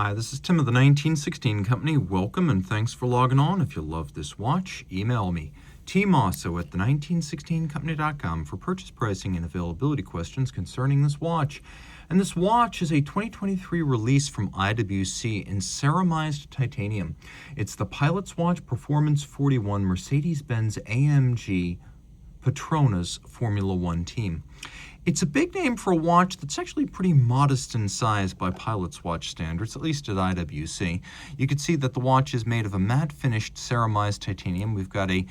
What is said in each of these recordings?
Hi, this is Tim of the 1916 Company. Welcome and thanks for logging on. If you love this watch, email me, Team Mosso at the1916company.com for purchase pricing and availability questions concerning this watch. And this watch is a 2023 release from IWC in ceramized titanium. It's the Pilot's Watch Performance 41 Mercedes-Benz AMG Petrona's Formula One team. It's a big name for a watch that's actually pretty modest in size by Pilot's Watch standards, at least at IWC. You can see that the watch is made of a matte finished ceramized titanium. We've got a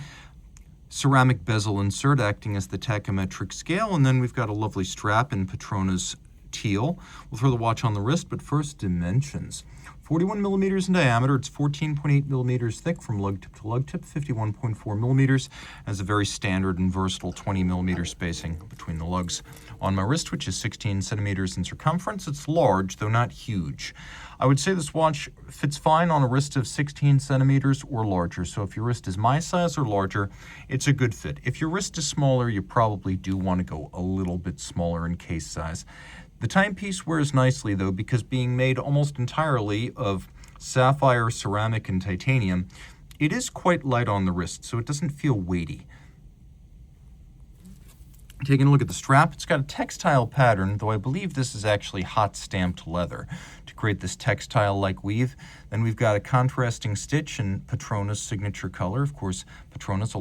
ceramic bezel insert acting as the tachometric scale, and then we've got a lovely strap in Petrona's teal. We'll throw the watch on the wrist, but first, dimensions. 41 millimeters in diameter, it's 14.8 millimeters thick from lug tip to lug tip, 51.4 millimeters, has a very standard and versatile 20 millimeter spacing between the lugs. On my wrist, which is 16 centimeters in circumference, it's large, though not huge. I would say this watch fits fine on a wrist of 16 centimeters or larger, so if your wrist is my size or larger, it's a good fit. If your wrist is smaller, you probably do want to go a little bit smaller in case size. The timepiece wears nicely, though, because being made almost entirely of sapphire, ceramic, and titanium, it is quite light on the wrist, so it doesn't feel weighty. Taking a look at the strap, it's got a textile pattern, though I believe this is actually hot stamped leather to create this textile-like weave. Then we've got a contrasting stitch in Petrona's signature color. Of course, Petrona's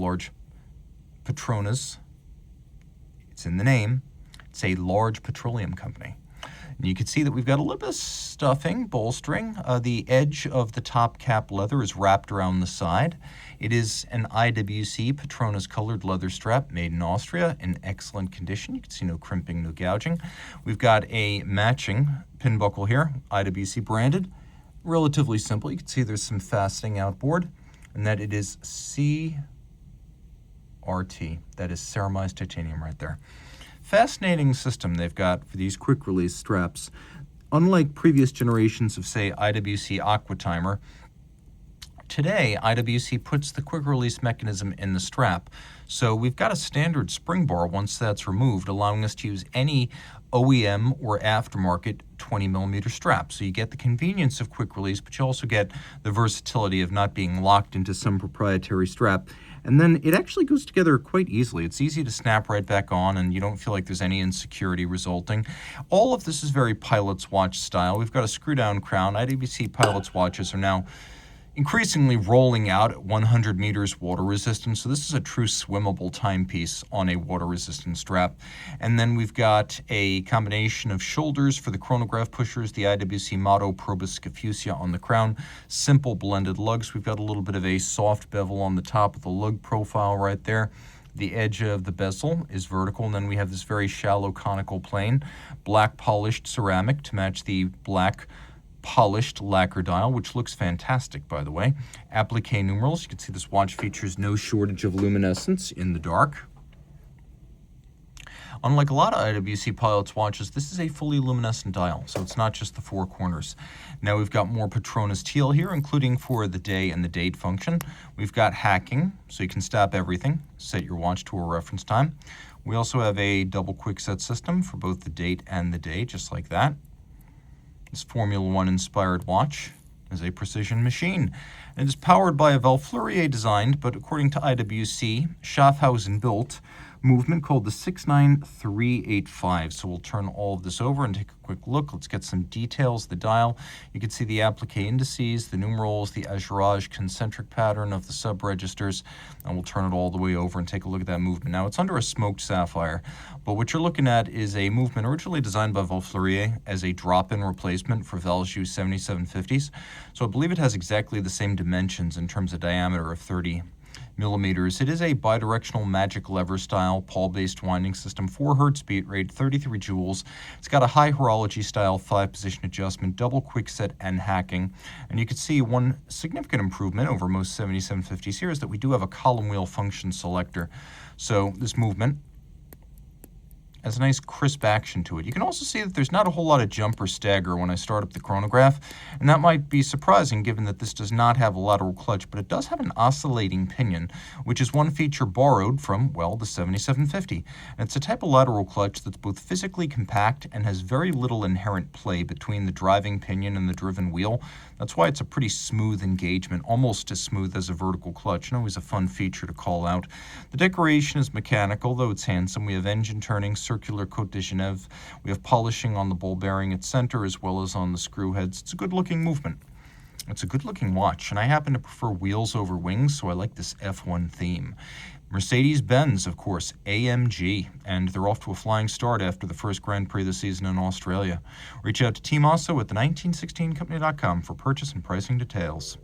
it's in the name. It's a large petroleum company. And you can see that we've got a little bit of stuffing, bolstering. The edge of the top cap leather is wrapped around the side. It is an IWC Petrona's colored leather strap made in Austria in excellent condition. You can see no crimping, no gouging. We've got a matching pin buckle here, IWC branded. Relatively simple. You can see there's some fastening outboard, and that it is CRT. That is ceramized titanium right there. Fascinating system they've got for these quick release straps. Unlike previous generations of, say, IWC Aqua Timer, today IWC puts the quick release mechanism in the strap. So we've got a standard spring bar once that's removed, allowing us to use any OEM or aftermarket 20 millimeter strap. So you get the convenience of quick release, but you also get the versatility of not being locked into some proprietary strap. And then it actually goes together quite easily. It's easy to snap right back on, and you don't feel like there's any insecurity resulting. All of this is very Pilot's Watch style. We've got a screw-down crown. IWC Pilot's Watches are now increasingly rolling out at 100 meters water resistance. So this is a true swimmable timepiece on a water-resistant strap. And then we've got a combination of shoulders for the chronograph pushers, the IWC Motto Probus Scafusia on the crown, simple blended lugs. We've got a little bit of a soft bevel on the top of the lug profile right there. The edge of the bezel is vertical, and then we have this very shallow conical plane, black polished ceramic to match the black polished lacquer dial, which looks fantastic, by the way. Applique numerals. You can see this watch features no shortage of luminescence in the dark. Unlike a lot of IWC Pilot's watches, this is a fully luminescent dial, so it's not just the four corners. Now we've got more Petrona's teal here, including for the day and the date function. We've got hacking, so you can stop everything, set your watch to a reference time. We also have a double quick set system for both the date and the day, just like that. This Formula One inspired watch is a precision machine. It is powered by a Valfleurier designed, but according to IWC, Schaffhausen built movement called the 69385. So we'll turn all of this over and take a quick look. Let's get some details of the dial. You can see the applique indices, the numerals, the azurage concentric pattern of the sub-registers, and we'll turn it all the way over and take a look at that movement. Now it's under a smoked sapphire, but what you're looking at is a movement originally designed by Valfleurier as a drop-in replacement for Valjoux 7750s. So I believe it has exactly the same dimensions in terms of diameter of 30 millimeters. It is a bidirectional magic lever style pawl-based winding system, 4 Hz beat rate, 33 joules. It's got a high horology style 5-position adjustment, double quick set and hacking. And you can see one significant improvement over most 7750s here is that we do have a column wheel function selector. So this movement Has a nice crisp action to it. You can also see that there's not a whole lot of jump or stagger when I start up the chronograph, and that might be surprising given that this does not have a lateral clutch, but it does have an oscillating pinion, which is one feature borrowed from, well, the 7750. And it's a type of lateral clutch that's both physically compact and has very little inherent play between the driving pinion and the driven wheel. That's why it's a pretty smooth engagement, almost as smooth as a vertical clutch, and always a fun feature to call out. The decoration is mechanical, though it's handsome. We have engine turning, circular Côte de Genève. We have polishing on the ball bearing at center as well as on the screw heads. It's a good looking movement. It's a good looking watch, and I happen to prefer wheels over wings, so I like this F1 theme. Mercedes-Benz, of course, AMG, and they're off to a flying start after the first Grand Prix of the season in Australia. Reach out to Team Mosso at the 1916company.com for purchase and pricing details.